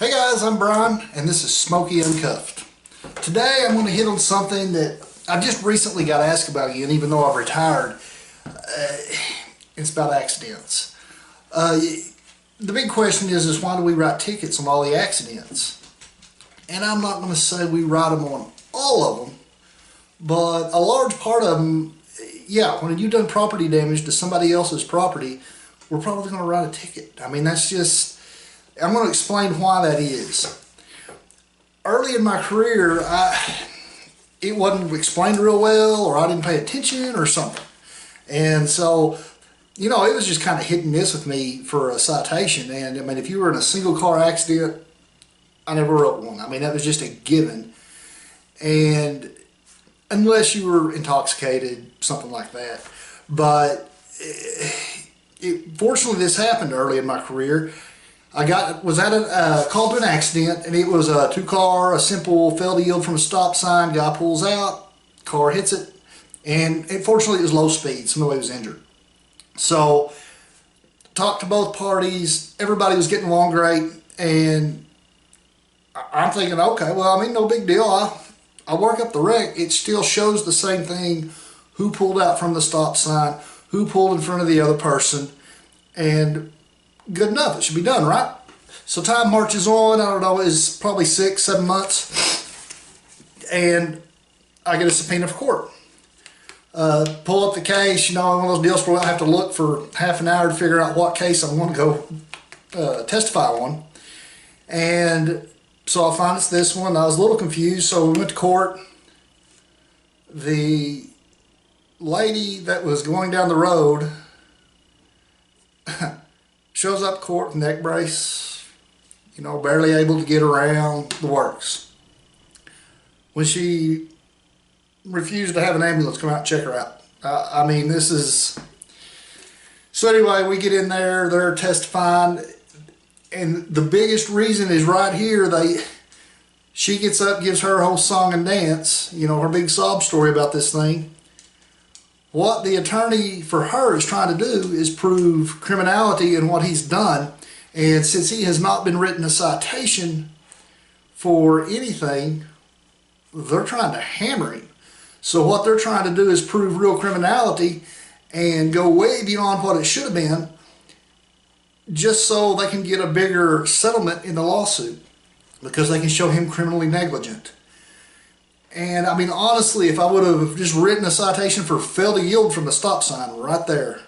Hey guys, I'm Brian, and this is Smokey Uncuffed. Today I'm going to hit on something that I just recently got asked about again, even though I've retired. It's about accidents. The big question is why do we write tickets on all the accidents? And I'm not going to say we write them on all of them, but a large part of them, yeah, when you've done property damage to somebody else's property, we're probably going to write a ticket. I mean, that's just... I'm going to explain why that is. Early in my career, it wasn't explained real well, or I didn't pay attention or something. And so, it was just kind of hit and miss with me for a citation. And I mean, if you were in a single car accident, I never wrote one. I mean, that was just a given. And unless you were intoxicated, something like that. But fortunately, this happened early in my career. Was at called to an accident, and it was a two-car, a simple fail to yield from a stop sign. Guy pulls out, car hits it, and fortunately it was low speed, so nobody was injured. So, talked to both parties. Everybody was getting along great, and I'm thinking, okay, well, I mean, no big deal. I work up the wreck. It still shows the same thing: who pulled out from the stop sign, who pulled in front of the other person, and good enough. It should be done, right? So time marches on. I don't know, it's probably 6-7 months, and I get a subpoena for court. Pull up the case. One of those deals where I have to look for half an hour to figure out what case I'm going to go testify on. And so I find it's this one. I was a little confused, so we went to court. The lady that was going down the road shows up to court with neck brace, barely able to get around, the works. When she refused to have an ambulance come out and check her out. I mean, this is... So anyway, we get in there, they're testifying, and the biggest reason is right here. She gets up, gives her whole song and dance, her big sob story about this thing. What the attorney for her is trying to do is prove criminality in what he's done. And since he has not been written a citation for anything, they're trying to hammer him. So what they're trying to do is prove real criminality and go way beyond what it should have been, just so they can get a bigger settlement in the lawsuit, because they can show him criminally negligent. And I mean, honestly, if I would have just written a citation for fail to yield from the stop sign right there,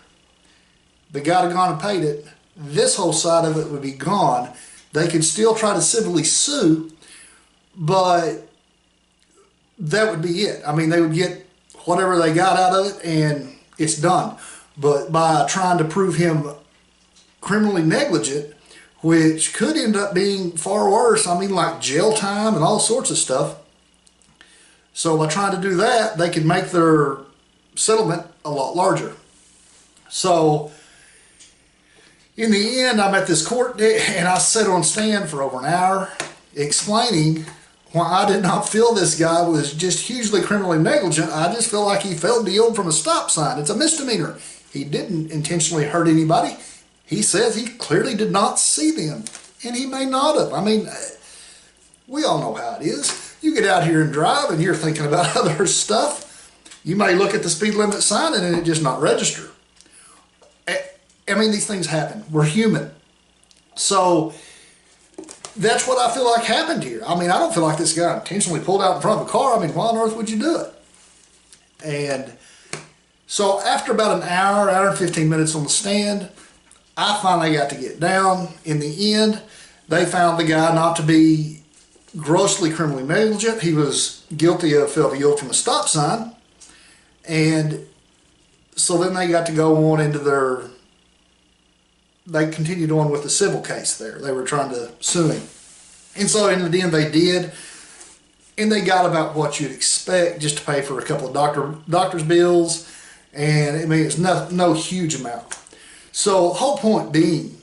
the guy had gone and paid it, this whole side of it would be gone. They could still try to civilly sue, but that would be it. I mean, they would get whatever they got out of it, and it's done. But by trying to prove him criminally negligent, which could end up being far worse, I mean, like jail time and all sorts of stuff. So by trying to do that, they could make their settlement a lot larger. So in the end, I'm at this court and I sat on stand for over an hour explaining why I did not feel this guy was just hugely criminally negligent. I just feel like he failed to yield from a stop sign. It's a misdemeanor. He didn't intentionally hurt anybody. He says he clearly did not see them, and he may not have. I mean, we all know how it is. You get out here and drive and you're thinking about other stuff. You may look at the speed limit sign and it just not register. I mean, these things happen. We're human. So that's what I feel like happened here. I mean, I don't feel like this guy intentionally pulled out in front of a car. I mean, why on earth would you do it? And so after about an hour and 15 minutes on the stand, I finally got to get down. In the end, they found the guy not to be grossly criminally negligent. He was guilty of fail to yield from a stop sign. And so then they got to go on into they continued on with the civil case there. They were trying to sue him. And so in the end they did. And they got about what you'd expect, just to pay for a couple of doctor's bills. And I mean, it's no huge amount. So whole point being,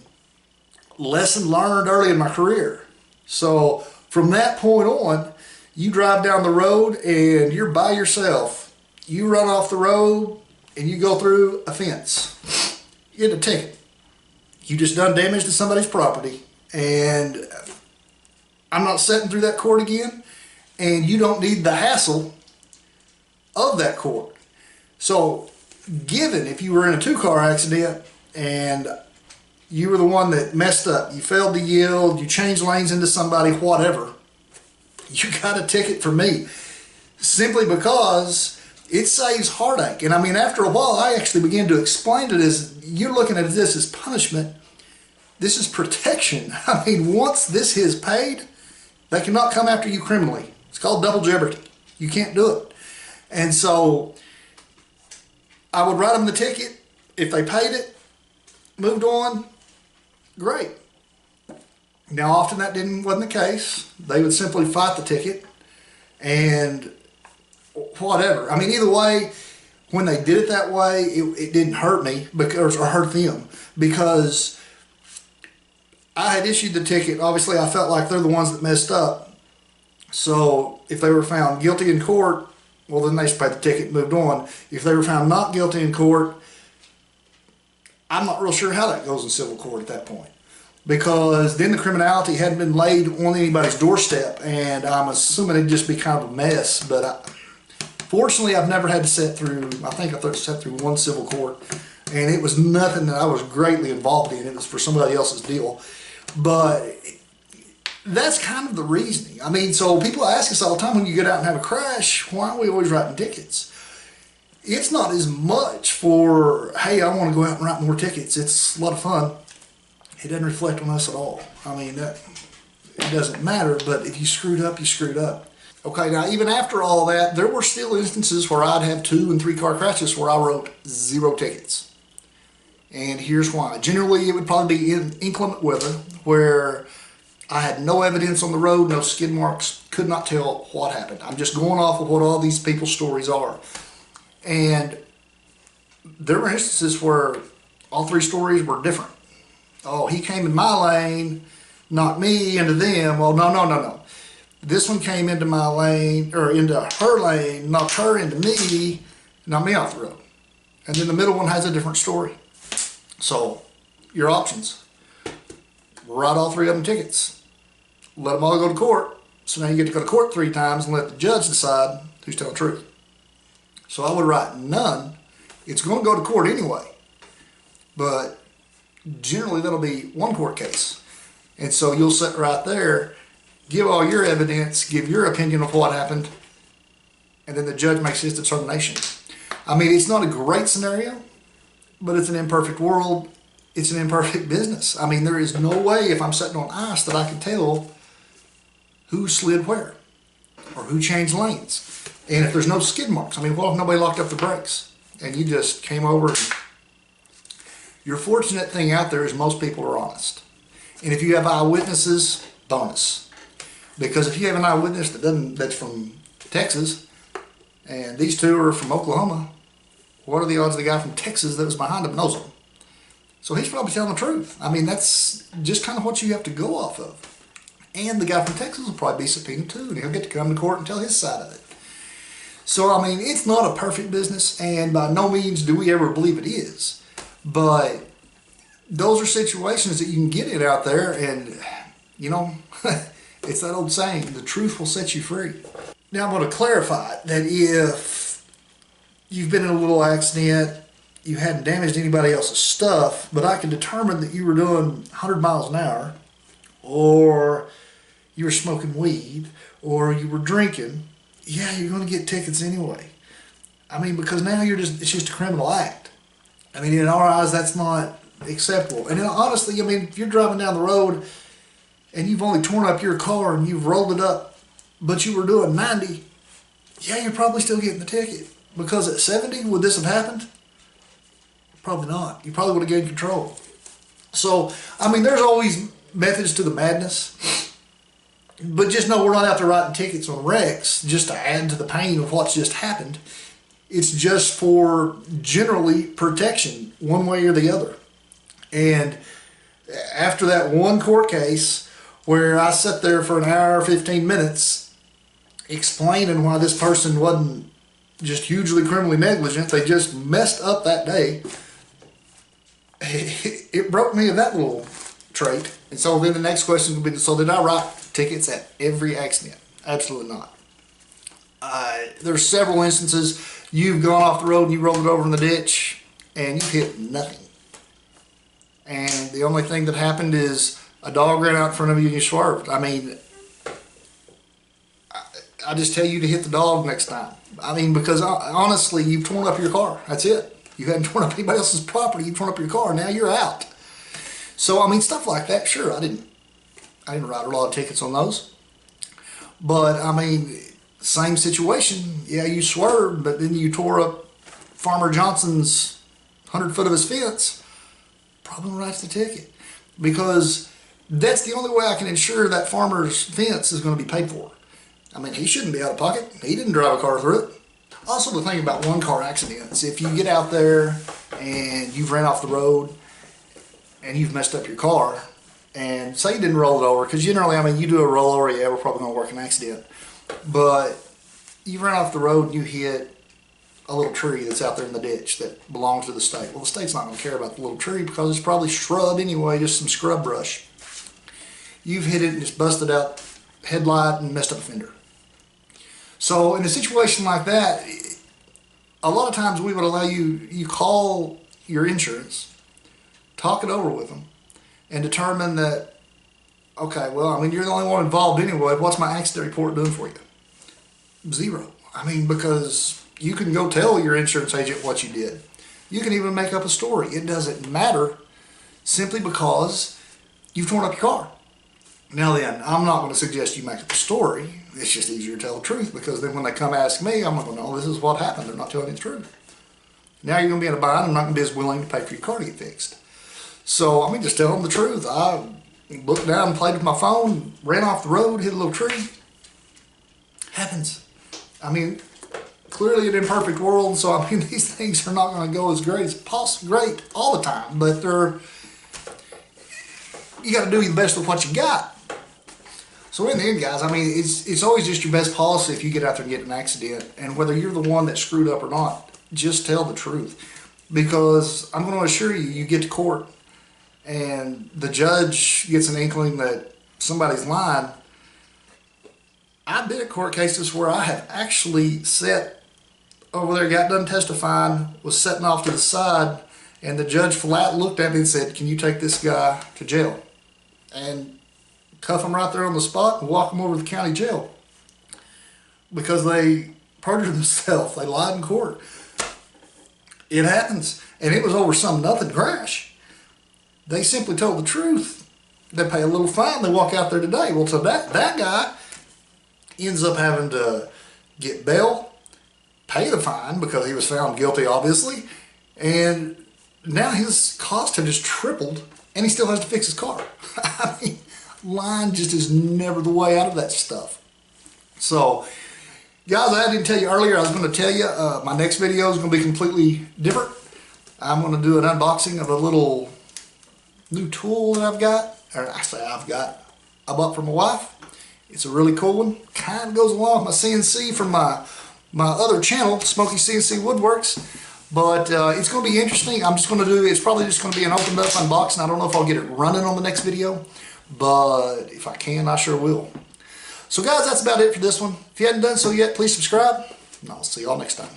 lesson learned early in my career. So from that point on, you drive down the road and you're by yourself. You run off the road and you go through a fence. You get a ticket. You just done damage to somebody's property, and I'm not sitting through that court again, and you don't need the hassle of that court. So, given if you were in a 2-car accident and you were the one that messed up, you failed to yield, you changed lanes into somebody, whatever, you got a ticket for me. Simply because it saves heartache. And I mean, after a while, I actually began to explain it as, you're looking at this as punishment. This is protection. I mean, once this is paid, they cannot come after you criminally. It's called double jeopardy. You can't do it. And so I would write them the ticket. If they paid it, moved on, great. Now, often that wasn't the case. They would simply fight the ticket and whatever. I mean, either way, when they did it that way, it didn't hurt me or hurt them, because I had issued the ticket. Obviously, I felt like they're the ones that messed up. So if they were found guilty in court, well, then they just paid the ticket and moved on. If they were found not guilty in court, I'm not real sure how that goes in civil court at that point, because then the criminality hadn't been laid on anybody's doorstep, and I'm assuming it'd just be kind of a mess. But fortunately, I've never had to sit through, I think I sat through one civil court, and it was nothing that I was greatly involved in. It was for somebody else's deal. But that's kind of the reasoning. I mean, so people ask us all the time, when you get out and have a crash, why are we always writing tickets? It's not as much for, hey, I want to go out and write more tickets. It's a lot of fun. It doesn't reflect on us at all. I mean, it doesn't matter, but if you screwed up, you screwed up. Okay, now even after all that, there were still instances where I'd have 2- and 3-car crashes where I wrote 0 tickets. And here's why. Generally, it would probably be in inclement weather where I had no evidence on the road, no skid marks, could not tell what happened. I'm just going off of what all these people's stories are. And there were instances where all 3 stories were different. Oh, he came in my lane, knocked me into them. Well, no. This one came into my lane, or into her lane, knocked her into me, knocked me off the road. And then the middle one has a different story. So, your options. Write all 3 of them tickets. Let them all go to court. So now you get to go to court 3 times and let the judge decide who's telling the truth. So I would write none. It's going to go to court anyway. But generally that'll be 1 court case. And so you'll sit right there, give all your evidence, give your opinion of what happened, and then the judge makes his determination. I mean, it's not a great scenario, but it's an imperfect world. It's an imperfect business. I mean, there is no way, if I'm sitting on ice, that I can tell who slid where or who changed lanes. And if there's no skid marks, I mean, what if nobody locked up the brakes and you just came over? Your fortunate thing out there is most people are honest. And if you have eyewitnesses, bonus. Because if you have an eyewitness that's from Texas, and these 2 are from Oklahoma, what are the odds the guy from Texas that was behind him knows them? So he's probably telling the truth. I mean, that's just kind of what you have to go off of. And the guy from Texas will probably be subpoenaed too, and he'll get to come to court and tell his side of it. So, I mean, it's not a perfect business, and by no means do we ever believe it is. But those are situations that you can get it out there, and, you know, it's that old saying, the truth will set you free. Now, I'm going to clarify that if you've been in a little accident, you hadn't damaged anybody else's stuff, but I can determine that you were doing 100 miles an hour, or you were smoking weed, or you were drinking, yeah, you're going to get tickets anyway. I mean, because now it's just a criminal act. I mean, in our eyes, that's not acceptable. And honestly, I mean, if you're driving down the road and you've only torn up your car and you've rolled it up, but you were doing 90, yeah, you're probably still getting the ticket. Because at 70, would this have happened? Probably not. You probably would have gained control. So, I mean, there's always methods to the madness. But just know we're not out there writing tickets on wrecks just to add to the pain of what's just happened. It's just for generally protection, one way or the other. And after that 1 court case where I sat there for an hour, 15 minutes, explaining why this person wasn't just hugely criminally negligent, they just messed up that day, it broke me of that little trait. And so then the next question would be, so did I write tickets at every accident. Absolutely not. There's several instances you've gone off the road and you rolled it over in the ditch and you hit nothing. And the only thing that happened is a dog ran out in front of you and you swerved. I mean, I just tell you to hit the dog next time. I mean, because honestly, you've torn up your car. That's it. You hadn't torn up anybody else's property. You've torn up your car. Now you're out. So, I mean, stuff like that, sure, I didn't write a lot of tickets on those. But, I mean, same situation. Yeah, you swerved, but then you tore up Farmer Johnson's 100 foot of his fence. Probably writes the ticket. Because that's the only way I can ensure that farmer's fence is going to be paid for. I mean, he shouldn't be out of pocket. He didn't drive a car through it. Also, the thing about one-car accidents, if you get out there and you've ran off the road and you've messed up your car, and say you didn't roll it over, because generally, I mean, you do a rollover, yeah, we're probably going to work an accident. But you ran off the road and you hit a little tree that's out there in the ditch that belongs to the state. Well, the state's not going to care about the little tree because it's probably shrub anyway, just some scrub brush. You've hit it and it's busted out headlight and messed up a fender. So in a situation like that, a lot of times we would allow you call your insurance, talk it over with them, and determine that, okay, well, I mean, you're the only one involved anyway. What's my accident report doing for you? Zero. I mean, because you can go tell your insurance agent what you did. You can even make up a story. It doesn't matter simply because you've torn up your car. Now then, I'm not going to suggest you make up a story. It's just easier to tell the truth because then when they come ask me, I'm not going to know this is what happened. They're not telling you the truth. Now you're going to be in a bind. I'm not going to be as willing to pay for your car to get fixed. So, I mean, just tell them the truth. I looked down and played with my phone, ran off the road, hit a little tree. Happens. I mean, clearly an imperfect world, so I mean, these things are not going to go as great as possible, great all the time, but you got to do the best with what you got. So in the end, guys, I mean, it's always just your best policy if you get out there and get in an accident, and whether you're the one that screwed up or not, just tell the truth. Because I'm going to assure you, you get to court, and the judge gets an inkling that somebody's lying. I've been at court cases where I have actually sat over there, got done testifying, was sitting off to the side, and the judge flat looked at me and said, "Can you take this guy to jail?" And cuff him right there on the spot and walk him over to the county jail. Because they perjured themselves. They lied in court. It happens. And it was over some nothing crash. They simply told the truth. They pay a little fine. They walk out there today. Well, so that guy ends up having to get bail, pay the fine because he was found guilty, obviously, and now his costs have just tripled, and he still has to fix his car. I mean, lying just is never the way out of that stuff. So, guys, I didn't tell you earlier, I was going to tell you my next video is going to be completely different. I'm going to do an unboxing of a little new tool that I've got, or I say I bought for my wife. It's a really cool one. Kind of goes along with my CNC from my other channel, Smokey CNC Woodworks. But it's going to be interesting. I'm just going to do, it's probably just going to be an opened up unboxing. I don't know if I'll get it running on the next video, but if I can, I sure will. So guys, that's about it for this one. If you haven't done so yet, please subscribe, and I'll see y'all next time.